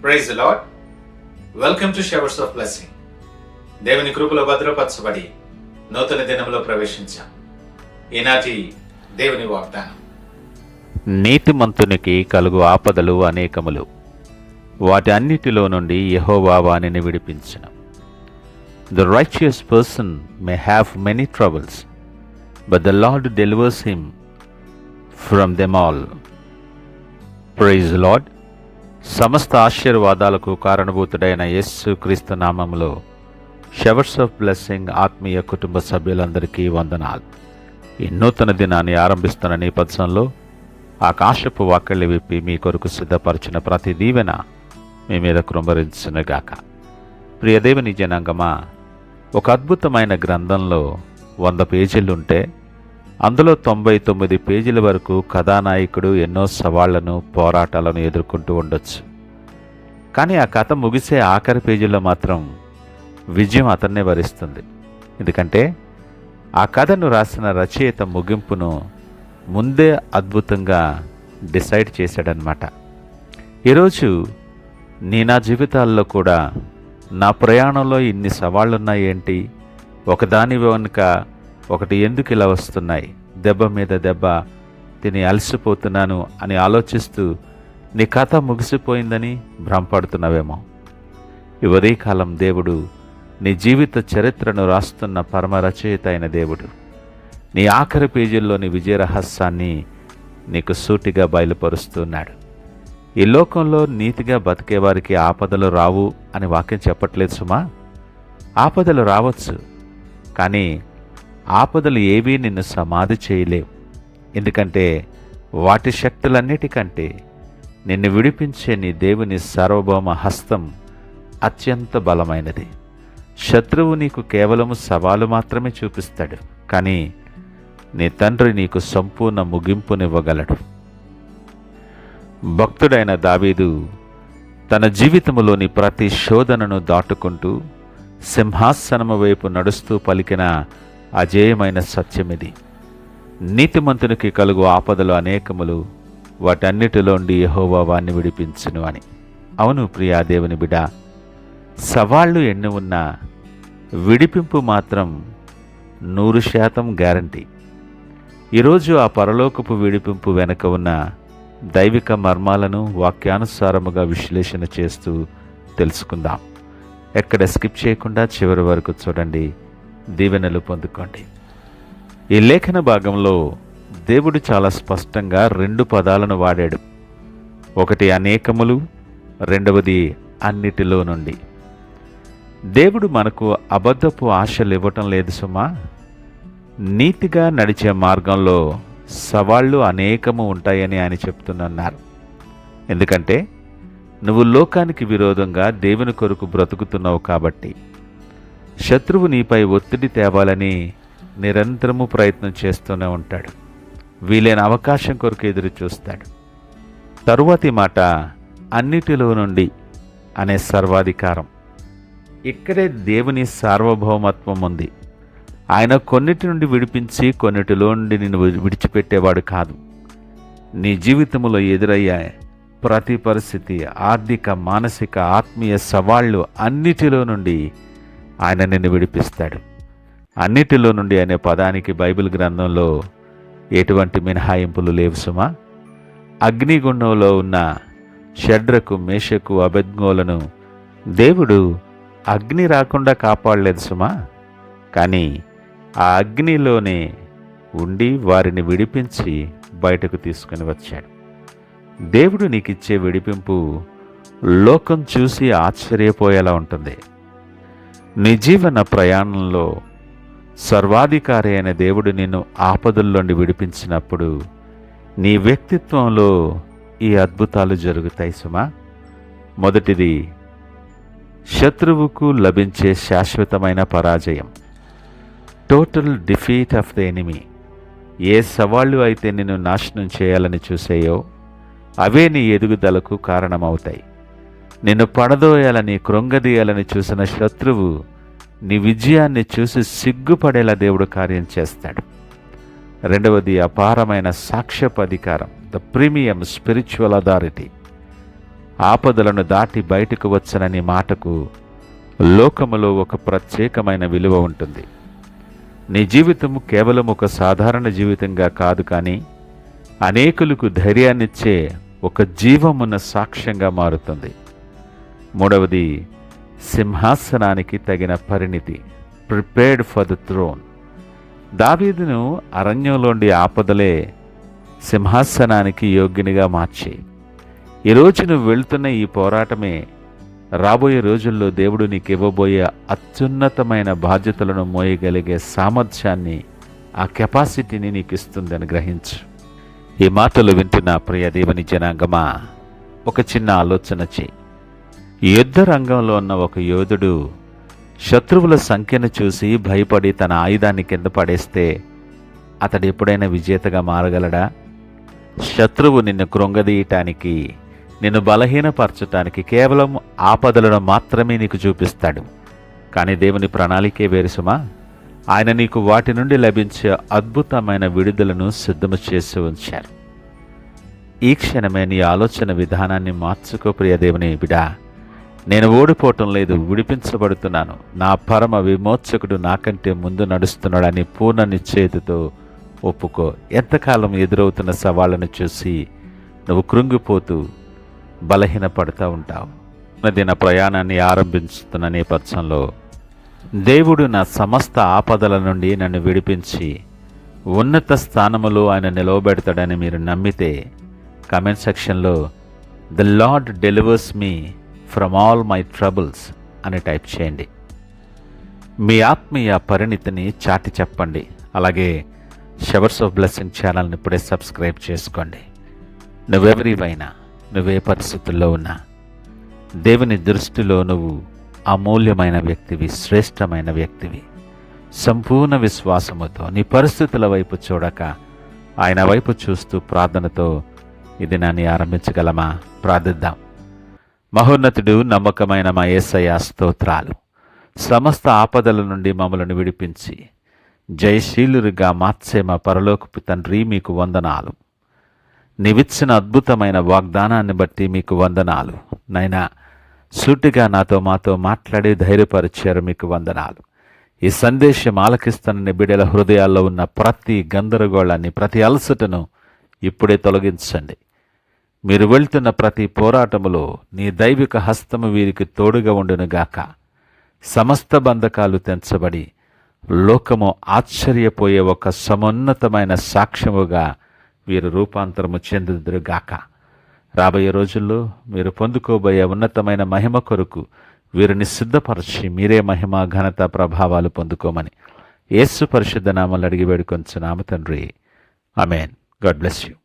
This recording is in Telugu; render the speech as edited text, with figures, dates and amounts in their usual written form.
Praise the Lord. Welcome to showers of blessing. దేవుని కృపలో భద్రపరచబడి నూతన దినంలో ప్రవేశించాం. ఈనాటి దేవుని వాగ్దానం: నీతిమంతునికి కలుగు ఆపదలు అనేకములు, వాటి అన్నిటిలో నుండి యెహోవా వానిని విడిపించును. The righteous person may have many troubles, but the Lord delivers him from them all. Praise the Lord. సమస్త ఆశీర్వాదాలకు కారణభూతుడైన యేసు క్రీస్తు నామములో షవర్స్ ఆఫ్ బ్లెస్సింగ్ ఆత్మీయ కుటుంబ సభ్యులందరికీ వందనాలు. ఈ నూతన దినాన్ని ఆరంభిస్తున్న నేపథ్యంలో ఆకాశపు వాకిళ్ళు విప్పి మీ కొరకు సిద్ధపరిచిన ప్రతి దీవెన మీ మీద కృంభరించునుగాక. ప్రియ దేవుని జనాంగమా, ఒక అద్భుతమైన గ్రంథంలో 100 పేజీలుంటే అందులో 99 పేజీల వరకు కథానాయకుడు ఎన్నో సవాళ్లను, పోరాటాలను ఎదుర్కొంటూ ఉండొచ్చు. కానీ ఆ కథ ముగిసే ఆఖరి పేజీలో మాత్రం విజయం అతన్నే వరిస్తుంది. ఎందుకంటే ఆ కథను రాసిన రచయిత ముగింపును ముందే అద్భుతంగా డిసైడ్ చేశాడనమాట. ఈరోజు నా జీవితాల్లో కూడా నా ప్రయాణంలో ఇన్ని సవాళ్ళున్నాయేంటి, ఒకదాని వెనుక ఒకటి ఎందుకు ఇలా వస్తున్నాయి, దెబ్బ మీద దెబ్బ తిని అలసిపోతున్నాను అని ఆలోచిస్తూ నీ కథ ముగిసిపోయిందని భ్రమపడుతున్నావేమో. ఈ ఉదయకాలం దేవుడు నీ జీవిత చరిత్రను రాస్తున్న పరమ రచయిత అయిన దేవుడు నీ ఆఖరి పేజీల్లోని విజయ రహస్యాన్ని నీకు సూటిగా బయలుపరుస్తున్నాడు. ఈ లోకంలో నీతిగా బతికేవారికి ఆపదలు రావు అని వాక్యం చెప్పట్లేదు సుమా. ఆపదలు రావచ్చు, కానీ ఆపదలు ఏవీ నిన్ను సమాధి చేయలేవు. ఎందుకంటే వాటి శక్తులన్నిటికంటే నిన్ను విడిపించే నీ దేవుని సార్వభౌమ హస్తం అత్యంత బలమైనది. శత్రువు నీకు కేవలము సవాలు మాత్రమే చూపిస్తాడు, కానీ నీ తండ్రి నీకు సంపూర్ణ ముగింపునివ్వగలడు. భక్తుడైన దావీదు తన జీవితంలోని ప్రతి శోధనను దాటుకుంటూ సింహాసనము వైపు నడుస్తూ పలికిన అజేయమైన సత్యమిది: నీతిమంతునికి కలుగు ఆపదలు అనేకములు, వాటన్నిటిలోండి యెహోవా వాణ్ణి విడిపించును అని. అవును ప్రియా దేవుని బిడ్డ, సవాళ్లు ఎన్ని ఉన్నా విడిపింపు మాత్రం 100% గ్యారంటీ. ఈరోజు ఆ పరలోకపు విడిపింపు వెనుక ఉన్న దైవిక మర్మాలను వాక్యానుసారముగా విశ్లేషణ చేస్తూ తెలుసుకుందాం. ఎక్కడ స్కిప్ చేయకుండా చివరి వరకు చూడండి, దీవెనలు పొందుకోండి. ఈ లేఖన భాగంలో దేవుడు చాలా స్పష్టంగా 2 పదాలను వాడాడు. ఒకటి అనేకములు, రెండవది అన్నిటిలో నుండి. దేవుడు మనకు అబద్ధపు ఆశలు ఇవ్వటం లేదు సుమా. నీతిగా నడిచే మార్గంలో సవాళ్లు అనేకము ఉంటాయని ఆయన చెప్తున్నారు. ఎందుకంటే నువ్వు లోకానికి విరోధంగా దేవుని కొరకు బ్రతుకుతున్నావు కాబట్టి. శత్రువు నీపై ఒత్తిడి తేవాలని నిరంతరము ప్రయత్నం చేస్తూనే ఉంటాడు. వీలైన అవకాశం కొరకు ఎదురు చూస్తాడు. తరువాతి మాట అన్నిటిలో నుండి అనే సర్వాధికారం. ఇక్కడే దేవుని సార్వభౌమత్వం ఉంది. ఆయన కొన్నిటి నుండి విడిపించి కొన్నిటిలో నుండి నిన్ను విడిచిపెట్టేవాడు కాదు. నీ జీవితంలో ఎదురయ్యే ప్రతి పరిస్థితి, ఆర్థిక, మానసిక, ఆత్మీయ సవాళ్లు అన్నిటిలో నుండి ఆయన నిన్ను విడిపిస్తాడు. అన్నిటిలో నుండి అనే పదానికి బైబిల్ గ్రంథంలో ఎటువంటి మినహాయింపులు లేవు సుమా. అగ్నిగుండంలో ఉన్న షడ్రకు, మేషకు, అబేద్నెగోలను దేవుడు అగ్ని రాకుండా కాపాడలేదు సుమా. కానీ ఆ అగ్నిలోనే ఉండి వారిని విడిపించి బయటకు తీసుకుని వచ్చాడు. దేవుడు నీకిచ్చే విడిపింపు లోకం చూసి ఆశ్చర్యపోయేలా ఉంటుంది. నీ జీవన ప్రయాణంలో సర్వాధికారి అయిన దేవుడు నిన్ను ఆపదల్లోండి విడిపించినప్పుడు నీ వ్యక్తిత్వంలో ఈ అద్భుతాలు జరుగుతాయి సుమా. మొదటిది, శత్రువుకు లభించే శాశ్వతమైన పరాజయం. Total defeat of the enemy. ఏ సవాళ్లు అయితే నిన్ను నాశనం చేయాలని చూసాయో అవే నీ ఎదుగుదలకు కారణమవుతాయి. నిన్ను పడదోయాలని, కృంగదీయాలని చూసిన శత్రువు నీ విజయాన్ని చూసి సిగ్గుపడేలా దేవుడు కార్యం చేస్తాడు. రెండవది, అపారమైన సాక్ష్యపు అధికారం, ద ప్రీమియం స్పిరిచువల్ అథారిటీ. ఆపదలను దాటి బయటకు వచ్చనని మాటకు లోకములో ఒక ప్రత్యేకమైన విలువ ఉంటుంది. నీ జీవితం కేవలం ఒక సాధారణ జీవితంగా కాదు, కానీ అనేకులకు ధైర్యాన్నిచ్చే ఒక జీవమున్న సాక్ష్యంగా మారుతుంది. మూడవది, సింహాసనానికి తగిన పరిణితి, ప్రిపేర్డ్ ఫర్ ద థ్రోన్. దావీదును అరణ్యంలోని ఆపదలే సింహాసనానికి యోగ్యునిగా మార్చాయి. ఈరోజు నువ్వు వెళ్తున్న ఈ పోరాటమే రాబోయే రోజుల్లో దేవుడు నీకు ఇవ్వబోయే అత్యున్నతమైన బాధ్యతలను మోయగలిగే సామర్థ్యాన్ని, ఆ కెపాసిటీని నీకు ఇస్తుందని గ్రహించు. ఈ మాటలు వింటున్న ప్రియ దేవుని జనాంగమా, ఒక చిన్న ఆలోచన చేయి. యుద్ధ రంగంలో ఉన్న ఒక యోధుడు శత్రువుల సంఖ్యను చూసి భయపడి తన ఆయుధాన్ని కింద పడేస్తే అతడు ఎప్పుడైనా విజేతగా మారగలడా? శత్రువు నిన్ను కృంగదీయటానికి, నిన్ను బలహీనపరచటానికి కేవలం ఆపదలను మాత్రమే నీకు చూపిస్తాడు. కానీ దేవుని ప్రణాళికే వేరు సుమా. ఆయన నీకు వాటి నుండి లభించే అద్భుతమైన విడుదలను సిద్ధము చేసి ఉంచారు. ఈ క్షణమే నీ ఆలోచన విధానాన్ని మార్చుకో ప్రియ దేవుని బిడా. నేను ఓడిపోవటం లేదు, విడిపించబడుతున్నాను. నా పరమ విమోచకుడు నాకంటే ముందు నడుస్తున్నాడని పూర్ణ నిశ్చయితతో ఒప్పుకో. ఎంతకాలం ఎదురవుతున్న సవాళ్లను చూసి నువ్వు కృంగిపోతూ బలహీనపడుతూ ఉంటావు. దిన ప్రయాణాన్ని ఆరంభిస్తున్న నేపథ్యంలో దేవుడు నా సమస్త ఆపదల నుండి నన్ను విడిపించి ఉన్నత స్థానములో ఆయన నిలవబెడతాడని మీరు నమ్మితే కామెంట్ సెక్షన్లో the lord delivers me from all my troubles అని టైప్ చేయండి. మీ ఆత్మీయ పరిణితిని చాటి చెప్పండి. అలాగే షవర్స్ ఆఫ్ బ్లెస్సింగ్ ఛానల్ని ఇప్పుడే సబ్స్క్రైబ్ చేసుకోండి. నువ్వెవరివైనా, నువ్వే పరిస్థితుల్లో ఉన్నా, దేవుని దృష్టిలో నువ్వు అమూల్యమైన వ్యక్తివి, శ్రేష్టమైన వ్యక్తివి. సంపూర్ణ విశ్వాసముతో నీ పరిస్థితుల వైపు చూడక ఆయన వైపు చూస్తూ ప్రార్థనతో ఈ దినాన్ని ఆరంభించగలమా? ప్రార్థిద్దాం. మహోన్నతుడు, నమ్మకమైన మా యేసయ్య, స్తోత్రాలు. సమస్త ఆపదల నుండి మమ్మలను విడిపించి జయశీలురుగా మార్చే మా పరలోకపు తండ్రి, మీకు వందనాలు. నీవిచ్చిన అద్భుతమైన వాగ్దానాన్ని బట్టి మీకు వందనాలు. నైనా సూటిగా మాతో మాట్లాడి ధైర్యపరిచారు, మీకు వందనాలు. ఈ సందేశం ఆలకిస్తున్న బిడ్డల హృదయాల్లో ఉన్న ప్రతి గందరగోళాన్ని, ప్రతి అలసటను ఇప్పుడే తొలగించండి. మీరు వెళ్తున్న ప్రతి పోరాటములో నీ దైవిక హస్తము వీరికి తోడుగా ఉండునుగాక. సమస్త బంధకాలు తెంచబడి లోకము ఆశ్చర్యపోయే ఒక సమున్నతమైన సాక్ష్యముగా వీరు రూపాంతరము చెందుదురుగాక. రాబోయే రోజుల్లో మీరు పొందుకోబోయే ఉన్నతమైన మహిమ కొరకు వీరిని సిద్ధపరచి మీరే మహిమ, ఘనత, ప్రభావాలు పొందుకోమని యేసు పరిశుద్ధ నామములో అడిగి వేడుకొంచున్నాము తండ్రి. ఆమేన్. God bless you.